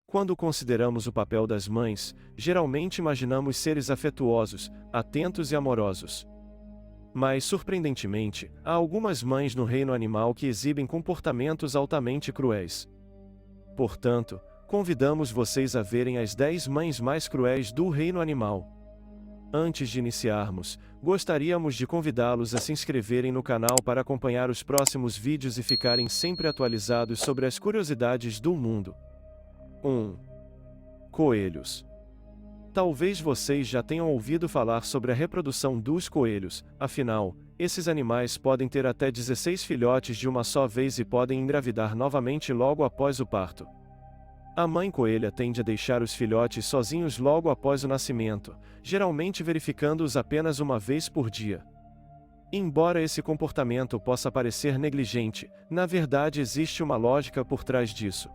Quando consideramos o papel das mães, geralmente imaginamos seres afetuosos, atentos e amorosos. Mas, surpreendentemente, há algumas mães no reino animal que exibem comportamentos altamente cruéis. Portanto, convidamos vocês a verem as 10 mães mais cruéis do reino animal. Antes de iniciarmos, gostaríamos de convidá-los a se inscreverem no canal para acompanhar os próximos vídeos e ficarem sempre atualizados sobre as curiosidades do mundo. 1. Coelhos. Talvez vocês já tenham ouvido falar sobre a reprodução dos coelhos, afinal, esses animais podem ter até 16 filhotes de uma só vez e podem engravidar novamente logo após o parto. A mãe coelha tende a deixar os filhotes sozinhos logo após o nascimento, geralmente verificando-os apenas uma vez por dia. Embora esse comportamento possa parecer negligente, na verdade existe uma lógica por trás disso.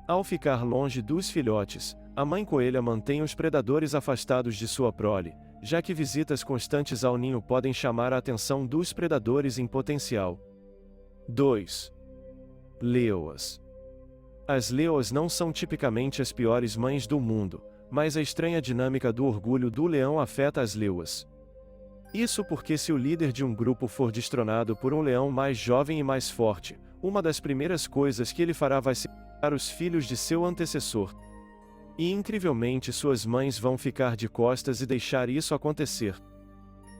Ao ficar longe dos filhotes, a mãe coelha mantém os predadores afastados de sua prole, já que visitas constantes ao ninho podem chamar a atenção dos predadores em potencial. 2. Leoas. As leoas não são tipicamente as piores mães do mundo, mas a estranha dinâmica do orgulho do leão afeta as leoas. Isso porque se o líder de um grupo for destronado por um leão mais jovem e mais forte, uma das primeiras coisas que ele fará vai ser matar os filhos de seu antecessor. E incrivelmente suas mães vão ficar de costas e deixar isso acontecer.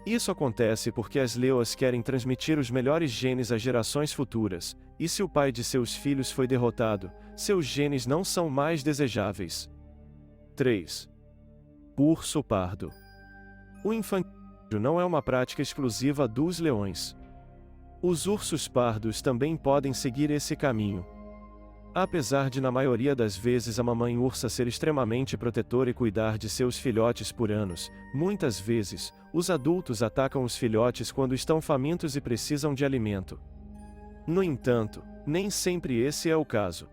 Isso acontece porque as leoas querem transmitir os melhores genes às gerações futuras, e se o pai de seus filhos foi derrotado, seus genes não são mais desejáveis. 3. Urso pardo. O infanticídio não é uma prática exclusiva dos leões. Os ursos pardos também podem seguir esse caminho. Apesar de na maioria das vezes a mamãe ursa ser extremamente protetora e cuidar de seus filhotes por anos, muitas vezes, os adultos atacam os filhotes quando estão famintos e precisam de alimento. No entanto, nem sempre esse é o caso.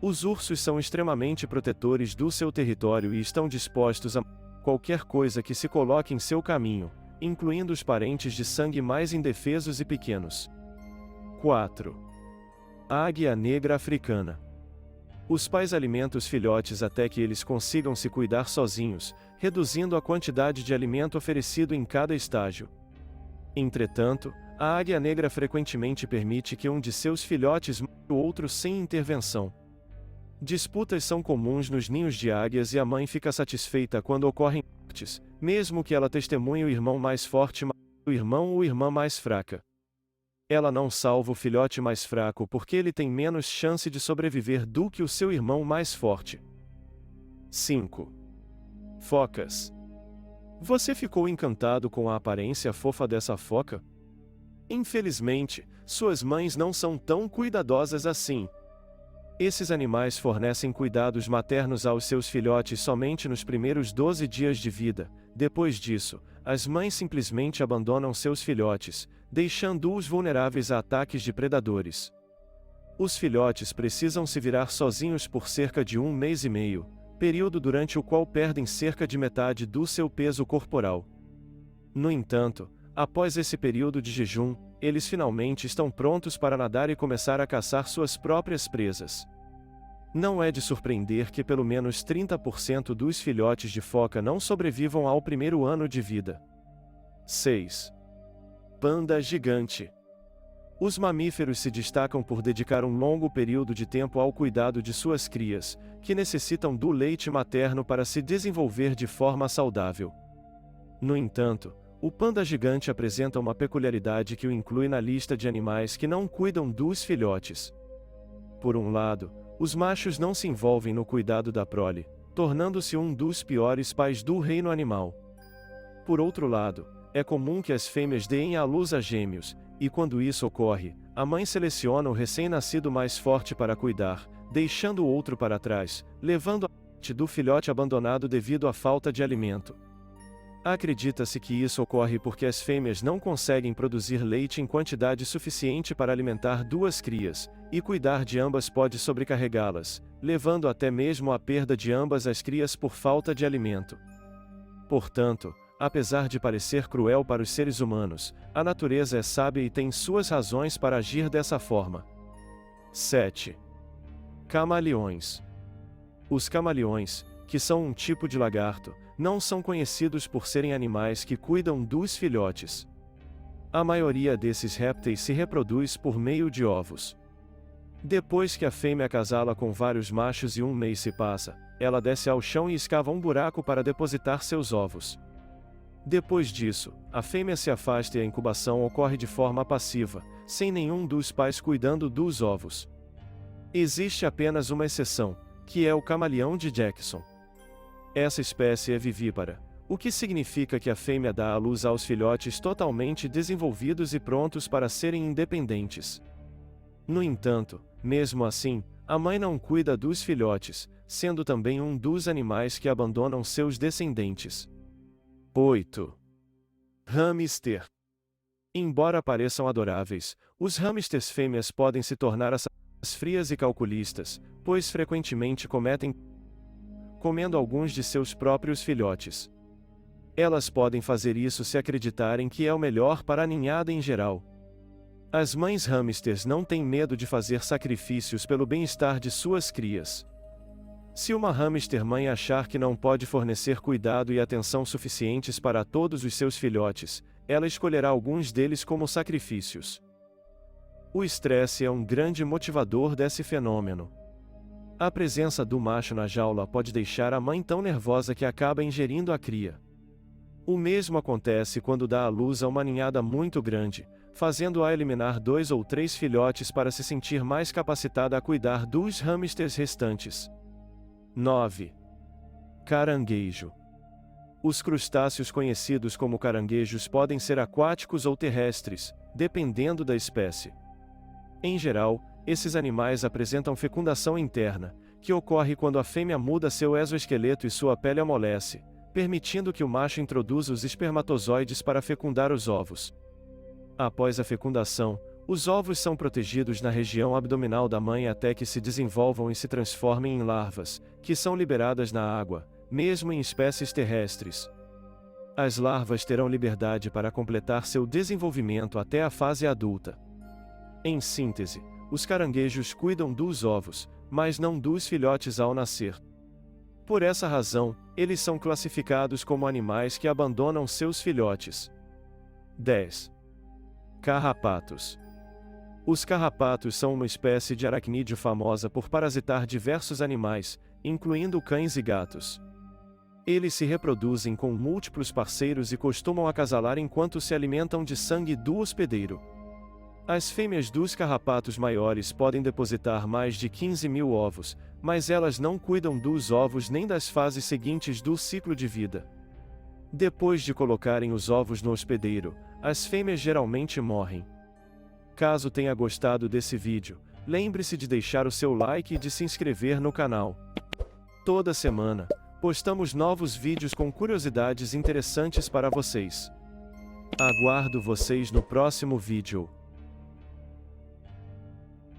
Os ursos são extremamente protetores do seu território e estão dispostos a qualquer coisa que se coloque em seu caminho, incluindo os parentes de sangue mais indefesos e pequenos. 4. Águia negra africana. Os pais alimentam os filhotes até que eles consigam se cuidar sozinhos, reduzindo a quantidade de alimento oferecido em cada estágio. Entretanto, a águia negra frequentemente permite que um de seus filhotes mate o outro sem intervenção. Disputas são comuns nos ninhos de águias e a mãe fica satisfeita quando ocorrem mortes, mesmo que ela testemunhe o irmão mais forte matando o irmão ou irmã mais fraca. Ela não salva o filhote mais fraco porque ele tem menos chance de sobreviver do que o seu irmão mais forte. 5. Focas. Você ficou encantado com a aparência fofa dessa foca? Infelizmente, suas mães não são tão cuidadosas assim. Esses animais fornecem cuidados maternos aos seus filhotes somente nos primeiros 12 dias de vida. Depois disso, as mães simplesmente abandonam seus filhotes, deixando-os vulneráveis a ataques de predadores. Os filhotes precisam se virar sozinhos por cerca de 1 mês e meio, período durante o qual perdem cerca de metade do seu peso corporal. No entanto, após esse período de jejum, eles finalmente estão prontos para nadar e começar a caçar suas próprias presas. Não é de surpreender que pelo menos 30% dos filhotes de foca não sobrevivam ao primeiro ano de vida. 6. Panda gigante. Os mamíferos se destacam por dedicar um longo período de tempo ao cuidado de suas crias, que necessitam do leite materno para se desenvolver de forma saudável. No entanto, o panda gigante apresenta uma peculiaridade que o inclui na lista de animais que não cuidam dos filhotes. Por um lado, os machos não se envolvem no cuidado da prole, tornando-se um dos piores pais do reino animal. Por outro lado, é comum que as fêmeas deem à luz a gêmeos, e quando isso ocorre, a mãe seleciona o recém-nascido mais forte para cuidar, deixando o outro para trás, levando a morte do filhote abandonado devido à falta de alimento. Acredita-se que isso ocorre porque as fêmeas não conseguem produzir leite em quantidade suficiente para alimentar duas crias, e cuidar de ambas pode sobrecarregá-las, levando até mesmo à perda de ambas as crias por falta de alimento. Portanto, apesar de parecer cruel para os seres humanos, a natureza é sábia e tem suas razões para agir dessa forma. 7. Camaleões. Os camaleões, que são um tipo de lagarto, não são conhecidos por serem animais que cuidam dos filhotes. A maioria desses répteis se reproduz por meio de ovos. Depois que a fêmea acasala com vários machos e um mês se passa, ela desce ao chão e escava um buraco para depositar seus ovos. Depois disso, a fêmea se afasta e a incubação ocorre de forma passiva, sem nenhum dos pais cuidando dos ovos. Existe apenas uma exceção, que é o camaleão de Jackson. Essa espécie é vivípara, o que significa que a fêmea dá à luz aos filhotes totalmente desenvolvidos e prontos para serem independentes. No entanto, mesmo assim, a mãe não cuida dos filhotes, sendo também um dos animais que abandonam seus descendentes. 8. Hamster. Embora pareçam adoráveis, os hamsters fêmeas podem se tornar frias e calculistas, pois frequentemente comendo alguns de seus próprios filhotes. Elas podem fazer isso se acreditarem que é o melhor para a ninhada em geral. As mães hamsters não têm medo de fazer sacrifícios pelo bem-estar de suas crias. Se uma hamster mãe achar que não pode fornecer cuidado e atenção suficientes para todos os seus filhotes, ela escolherá alguns deles como sacrifícios. O estresse é um grande motivador desse fenômeno. A presença do macho na jaula pode deixar a mãe tão nervosa que acaba ingerindo a cria. O mesmo acontece quando dá à luz a uma ninhada muito grande, fazendo-a eliminar 2 ou 3 filhotes para se sentir mais capacitada a cuidar dos hamsters restantes. 9. Caranguejo. Os crustáceos conhecidos como caranguejos podem ser aquáticos ou terrestres, dependendo da espécie. Em geral, esses animais apresentam fecundação interna, que ocorre quando a fêmea muda seu exoesqueleto e sua pele amolece, permitindo que o macho introduza os espermatozoides para fecundar os ovos. Após a fecundação, os ovos são protegidos na região abdominal da mãe até que se desenvolvam e se transformem em larvas, que são liberadas na água, mesmo em espécies terrestres. As larvas terão liberdade para completar seu desenvolvimento até a fase adulta. Em síntese, os caranguejos cuidam dos ovos, mas não dos filhotes ao nascer. Por essa razão, eles são classificados como animais que abandonam seus filhotes. 10. Carrapatos. Os carrapatos são uma espécie de aracnídeo famosa por parasitar diversos animais, incluindo cães e gatos. Eles se reproduzem com múltiplos parceiros e costumam acasalar enquanto se alimentam de sangue do hospedeiro. As fêmeas dos carrapatos maiores podem depositar mais de 15.000 ovos, mas elas não cuidam dos ovos nem das fases seguintes do ciclo de vida. Depois de colocarem os ovos no hospedeiro, as fêmeas geralmente morrem. Caso tenha gostado desse vídeo, lembre-se de deixar o seu like e de se inscrever no canal. Toda semana, postamos novos vídeos com curiosidades interessantes para vocês. Aguardo vocês no próximo vídeo.